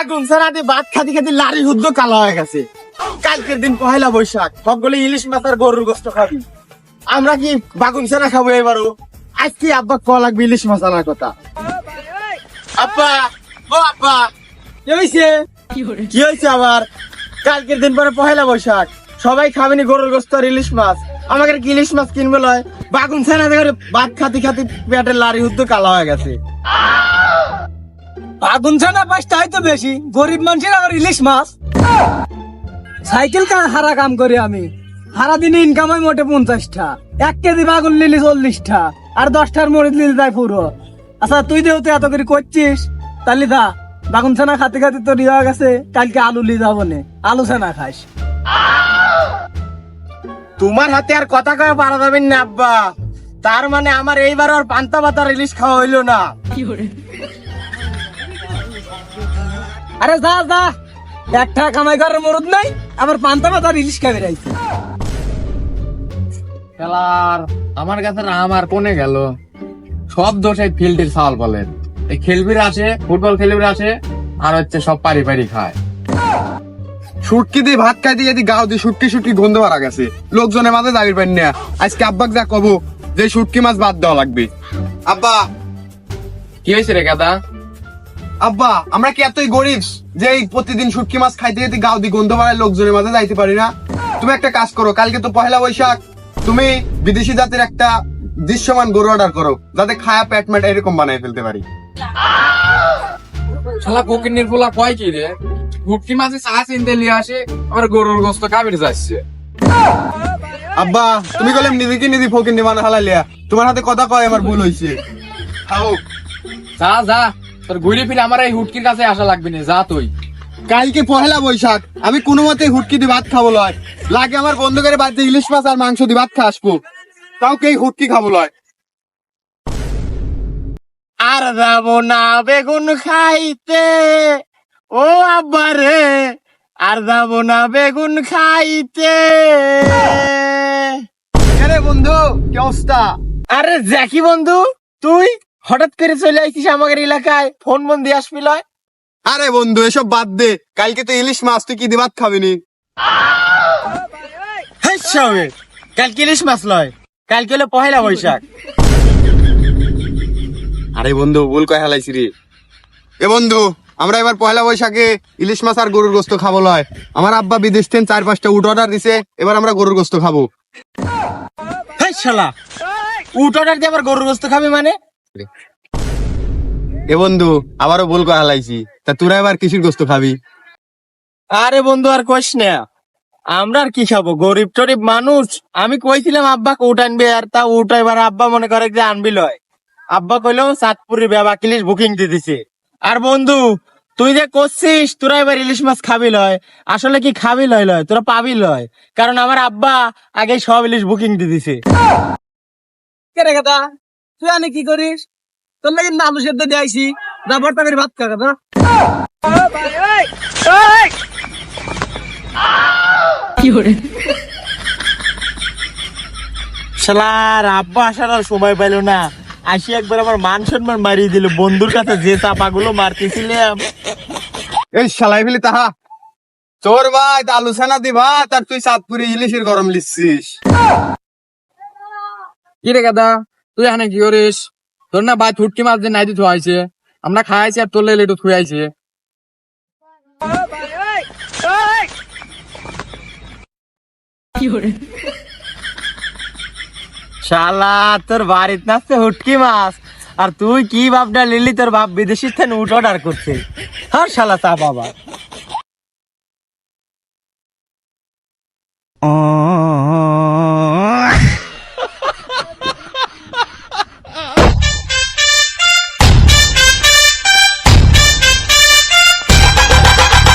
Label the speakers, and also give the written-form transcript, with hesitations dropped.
Speaker 1: বাগুন ছাড়া দিয়ে ভাত খাতি খাতি লারি হুদ্দ কালো হয়ে গেছে। কালকের দিন পহেলা বৈশাখ, সকলে ইলিশ মাছ আর গরুর গোস্ত খাবি। আমরা কি বাগুন ছাড়া খাবো এবারও? আজকে আব্বা ক লাগবে ইলিশ মাছ আনার কথা। আব্বা, ও আব্বা, কি হয়েছে? কি হয়েছে আবার? কালকের দিন পরে পহেলা বৈশাখ, সবাই খাবেনি গরুর গোস্ত আর ইলিশ মাছ। আমাকে কি ইলিশ মাছ কিনবে লয়? বাগুন ছাড়া দেখে ভাত খাতি খাতি পেটের লারি হুদ্দ কালো হয়ে গেছে।
Speaker 2: আগুন ছানা পাঁচটা হয়তো বেশি, গরিব মানুষের আবার ইলিশ মাছ। সাইকেল হারা কাম করি আমি, সারা দিনে ইনকাম হয় মোটে 50টা। 1 কেজি বাগুন নিলি 40টা, আর 10টার মরিচ নিলি যায় পুরো। আচ্ছা তুই যেহেতু এত করে করছিস, তাহলে দা বাগুন ছানা খাতে খাতে তো রিয়া গেছে, কালকে আলু লি যাবো নে, আলু ছানা খাস।
Speaker 1: তোমার হাতে আর কথা কয়ে পারা যাবেন না আব্বা। তার মানে আমার এইবার আর পান্তা পাতার ইলিশ খাওয়া হইলো না।
Speaker 2: আরে যা যা, একটা কামাই করার মরদ নাই, আবার পান্তা পাতার ইলিশ খাবে রাইছে।
Speaker 3: খেলার আমার কাছে না আমার কোনে গেল, সব দোষ এই ফিল্ডের সাল বলেন। এই খেলবির আছে, ফুটবল খেলবির আছে, আর হচ্ছে সব পারি পারি খায়।
Speaker 4: শুটকি দিয়ে ভাত খাই দিয়ে গাও দিয়ে শুটকি শুটকি গন্ধ মারা গেছে, লোকজনের মাঝে দাঁড়িয়ে পারেন না। আজকে আব্বাক যা কব যে শুটকি মাছ বাদ দেওয়া লাগবে। আব্বা,
Speaker 3: কি হয়েছে রে গাদা?
Speaker 4: আব্বা, আমরা কি এতই গরিব যে এই প্রতিদিন শুটকি মাছ খাইতে যেতে গাও দিয়ে গন্ধ মারায় লোকজনের মাঝে যাইতে পারি না? তুমি একটা কাজ করো, কালকে তো পহেলা বৈশাখ, তুমি বিদেশি জাতের একটা দৃশ্যমান গরু অর্ডার করো, যাতে খায়া পেট মেট এরকম বানাই ফেলতে পারি।
Speaker 3: শালা ফকিন্নির পোলা কয় কি রে? ভুটকি মাছে চা চিনতে লিয়ে আসে, আর গরুর গোস্ত কাবির যাচ্ছে।
Speaker 4: আব্বা, তুমি বললাম নিজেকে নিজে ফকির নিবান হালালিয়া, তোমার হাতে কথা কয় আমার ভুল হয়েছে। খাও।
Speaker 3: যা যা, তোর ঘুরে ফিরে আমার এই হুটকির কাছে আসা লাগবে না, যা তুই।
Speaker 4: কালকে পহেলা বৈশাখ, আমি কোনো মতে হুটকি দিয়ে ভাত খাবো লয়, লাগে আমার বন্ধ করে বাড়িতে ইলিশ মাছ আর মাংস দিয়ে ভাত খা আসবো, তাও কে হুটকি খাবো লয়।
Speaker 1: আর যাবো না বেগুন খাইতে, ও আব্বা রে, আর যাবো না বেগুন খাইতে।
Speaker 4: আরে বন্ধু, কি অবস্থা?
Speaker 1: আরে জ্যাকি বন্ধু, তুই হঠাৎ করে চলে আইছিস আমাদের এলাকায়, ফোন মন দিয়ে আসবি লয়?
Speaker 4: আরে বন্ধু, এসব বাদ দে, কালকে তো ইলিশ মাছ, তুই কি দিয়ে ভাত খাবিনি?
Speaker 1: কালকে ইলিশ মাছ লয়, কালকে হলো পহেলা বৈশাখ।
Speaker 4: আরে বন্ধু, ভুল কয় হালাইছি রে। এ বন্ধু, আমরা এবার পহেলা বৈশাখে ইলিশ মাছ আর গরুর গোস্ত খাবো লয়। আমার আব্বা বিদেশ থেকে 4-5টা উট অর্ডার দিছে, এবার আমরা গরুর গোস্ত খাবো।
Speaker 1: শালা উট অর্ডার দিয়ে আবার গরুর গোস্ত খাবি মানে?
Speaker 4: এ বন্ধু, আবারও ভুল কয় হালাইছি, তা তোরা এবার কিসের গোস্ত খাবি?
Speaker 1: আরে বন্ধু আর কইস না, আমরা আর কি খাবো, গরিব টরিব মানুষ। আমি কইছিলাম আব্বা উট আনবে, আর তা উট এবার আব্বা মনে করে যে আনবি লয়। আব্বা কইলো চাঁদপুরি বেবা ইলিশ বুকিং দিয়ে দিছে। আর বন্ধু, তুই যে করছিস তোরা এবার ইলিশ মাছ খাবি লয়, আসলে কি খাবি লয় লয়, তোরা পাবি লয়, কারণ আমার আব্বা আগে সব ইলিশ বুকিং দিয়ে দিছে।
Speaker 2: কে রে গাদা, তুই আনে কি করিস? তোর লাগে আলু সেদ্ধ দিয়ে আইছি, যা ভর্তা করে ভাত খা গাদা।
Speaker 1: শালার আব্বা আসার আর সময় পাইলো না, আসি একবার আমার মান সম্মান মারিয়ে দিল। বন্ধুর কাছে যে চাপাগুলো মারতেছিলাম।
Speaker 4: এই শালাই ফেলি তাহা তোর ভাই আলু ছানা দি ভাত, আর তুই চাঁদপুরি ইলিশের গরম লিখছিস।
Speaker 3: কি রে গাদা, তুই এখানে কি করিস? তোর না ভাই ফুটকি মাছ দিয়ে নাই দিতে হয়েছে, আমরা খাইছি আর তোর লেলে একটু থুয়াইছে।
Speaker 1: শালা তোর বাড়িতে নাচছে হুটকি মাছ, আর তুই কি বাপটা লিলি তোর বাপ বিদেশি থেকে উট অর্ডার করছে। আর শালা চা বাবা।